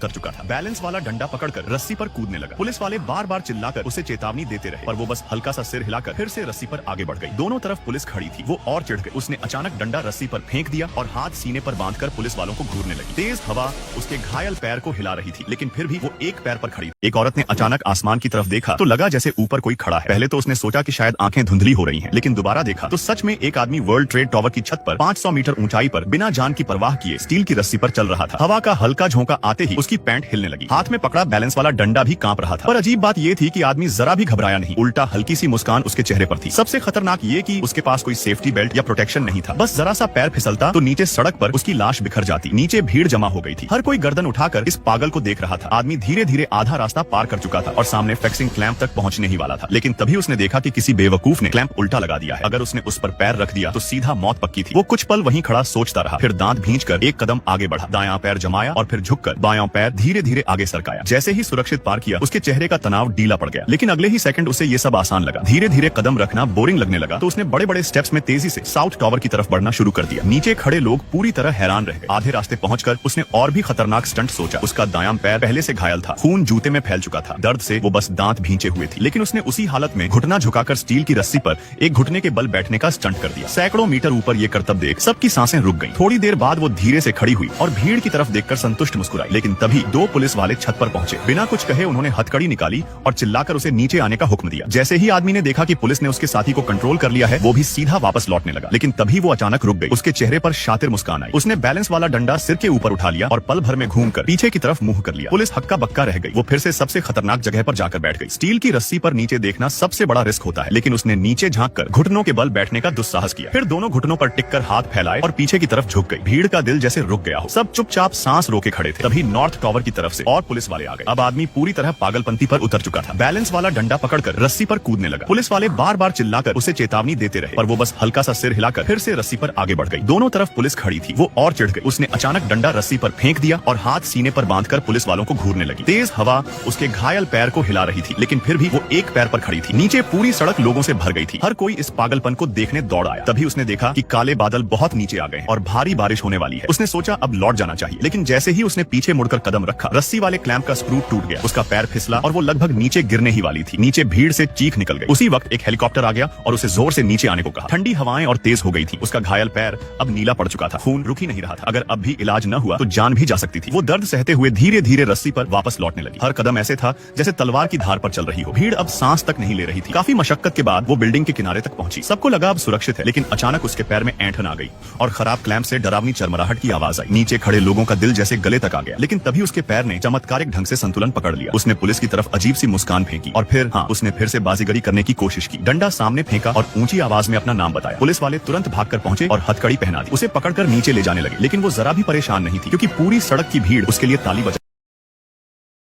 उतर चुका था। बैलेंस वाला डंडा पकड़कर रस्सी पर कूदने लगा। पुलिस वाले बार बार चिल्लाकर उसे चेतावनी देते रहे, पर वो बस हल्का सा सिर हिलाकर फिर से रस्सी पर आगे बढ़ गई। दोनों तरफ पुलिस खड़ी थी। वो और चिढ़ गई। उसने अचानक डंडा रस्सी पर फेंक दिया और हाथ सीने पर बांधकर पुलिस वालों को घूरने लगी। तेज हवा उसके घायल पैर को हिला रही थी, लेकिन फिर भी वो एक पैर पर खड़ी थी। एक औरत ने अचानक आसमान की तरफ देखा तो लगा जैसे ऊपर कोई खड़ा है। पहले तो उसने सोचा कि शायद आंखें धुंधली हो रही हैं, लेकिन दोबारा देखा तो सच में एक आदमी वर्ल्ड ट्रेड टावर की छत पर 500 मीटर ऊंचाई पर बिना जान की परवाह किए स्टील की रस्सी पर चल रहा था। हवा का हल्का झोंका आते ही उसकी पैंट हिलने लगी। हाथ में पकड़ा बैलेंस वाला डंडा भी कांप रहा था। पर अजीब बात ये थी कि आदमी जरा भी घबराया नहीं, उल्टा हल्की सी मुस्कान उसके चेहरे पर थी। सबसे खतरनाक ये कि उसके पास कोई सेफ्टी बेल्ट या प्रोटेक्शन नहीं था। बस जरा सा पैर फिसलता तो नीचे सड़क पर उसकी लाश बिखर जाती। नीचे भीड़ जमा हो गई थी। हर कोई गर्दन उठाकर इस पागल को देख रहा था। आदमी धीरे धीरे आधा रास्ता पार कर चुका था और सामने फिक्सिंग क्लैंप तक पहुंचने ही वाला था, लेकिन तभी उसने देखा कि किसी बेवकूफ ने क्लैंप उल्टा लगा दिया है। अगर उसने उस पर पैर रख दिया तो सीधा मौत पक्की थी। वो कुछ पल वहीं खड़ा सोचता रहा, फिर दांत भींचकर एक कदम आगे बढ़ा, दायां पैर जमाया और फिर झुककर बायां पैर धीरे धीरे आगे सरकाया। जैसे ही सुरक्षित पार किया, उसके चेहरे का तनाव ढीला पड़ गया, लेकिन अगले ही सेकंड उसे ये सब आसान लगा। धीरे धीरे कदम रखना बोरिंग लगने लगा, तो उसने बड़े बड़े स्टेप्स में तेजी से साउथ टावर की तरफ बढ़ना शुरू कर दिया। नीचे खड़े लोग पूरी तरह हैरान रह गए। आधे रास्ते पहुंचकर उसने और भी खतरनाक स्टंट सोचा। उसका दायां पैर पहले से घायल था, खून जूते में फैल चुका था। दर्द से वो बस दांत भींचे हुए थी, लेकिन उसने उसी हालत में घुटना झुकाकर स्टील की रस्सी पर एक घुटने के बल बैठने का स्टंट कर दिया। सैकड़ों मीटर ऊपर ये करतब देख सबकी सांसें रुक गईं। थोड़ी देर बाद वो धीरे से खड़ी हुई और भीड़ की तरफ देखकर संतुष्ट मुस्कुराई, लेकिन तभी दो पुलिस वाले छत पर पहुंचे। बिना कुछ कहे उन्होंने हथकड़ी निकाली और चिल्लाकर उसे नीचे आने का हुक्म दिया। जैसे ही आदमी ने देखा कि पुलिस ने उसके साथी को कंट्रोल कर लिया है, वो भी सीधा वापस लौटने लगा, लेकिन तभी वो अचानक रुक गई। उसके चेहरे पर शातिर मुस्कान आई। उसने बैलेंस वाला डंडा सिर के ऊपर उठा लिया और पल भर में घूमकर पीछे की तरफ मुंह कर लिया। पुलिस हक्का बक्का रह गई। वो फिर से सबसे खतरनाक जगह पर जाकर बैठ गई। स्टील की रस्सी पर नीचे देखना सबसे बड़ा रिस्क होता है, लेकिन उसने नीचे झांककर घुटनों के बल बैठने का दुस्साहस किया। फिर दोनों घुटनों पर टिककर हाथ फैलाए और पीछे की तरफ झुक गई। भीड़ का दिल जैसे रुक गया हो। सब चुपचाप सांस रोके खड़े थे। तभी नॉर्थ टावर की तरफ से और पुलिस वाले आ गए। अब आदमी पूरी तरह पागलपंती पर उतर चुका था। बैलेंस वाला डंडा पकड़कर रस्सी पर कूदने लगा। पुलिस वाले बार बार चिल्लाकर उसे चेतावनी देते रहे, पर वो बस हल्का सा सिर हिलाकर फिर से रस्सी पर आगे बढ़ गई। दोनों तरफ पुलिस खड़ी थी। वो और चिढ़ गई। उसने अचानक डंडा रस्सी पर फेंक दिया और हाथ सीने पर बांधकर पुलिस वालों को घूरने लगी। तेज हवा उसके घायल पैर को हिला रही थी, लेकिन फिर भी वो एक पैर पर खड़ी थी। नीचे पूरी सड़क लोगों से भर गई थी। हर कोई इस पागलपन को देखने दौड़ आया। तभी उसने देखा कि काले बादल बहुत नीचे आ गए और भारी बारिश होने वाली है। उसने सोचा अब लौट जाना चाहिए, लेकिन जैसे ही उसने पीछे मुड़कर कदम रखा, रस्सी वाले क्लैंप का स्क्रू टूट गया। उसका पैर फिसला और वो लगभग नीचे गिरने ही वाली थी। नीचे भीड़ से चीख निकल गई। उसी वक्त एक हेलीकॉप्टर आ गया और उसे जोर से नीचे आने को कहा। ठंडी हवाएं और तेज हो गई थी। उसका घायल पैर अब नीला पड़ चुका था। खून रुक ही नहीं रहा था। अगर अब भी इलाज न हुआ तो जान भी जा सकती थी। वो दर्द सहते हुए धीरे धीरे रस्सी पर वापस लौटने लगी। हर कदम ऐसे था जैसे तलवार की धार पर चल रही हो। भीड़ अब सांस तक नहीं ले रही थी। काफी मशक्कत के बाद वो बिल्डिंग के किनारे तक पहुंची। सबको लगा अब सुरक्षित है, लेकिन अचानक उसके पैर में ऐंठन आ गई और खराब क्लैंप से डरावनी चरमराहट की आवाज आई। नीचे खड़े लोगों का दिल जैसे गले तक आ गया, लेकिन तभी उसके पैर ने चमत्कारिक ढंग से संतुलन पकड़ लिया। उसने पुलिस की तरफ अजीब सी मुस्कान फेंकी और फिर उसने फिर से बाजीगरी करने की कोशिश की। डंडा सामने फेंका और ऊंची आवाज में अपना नाम बताया। पुलिस वाले तुरंत भागकर पहुंचे और हथकड़ी पहना दी। उसे पकड़कर नीचे ले जाने लगे, लेकिन वो जरा भी परेशान नहीं थी, क्योंकि पूरी सड़क की भीड़ उसके लिए ताली बजा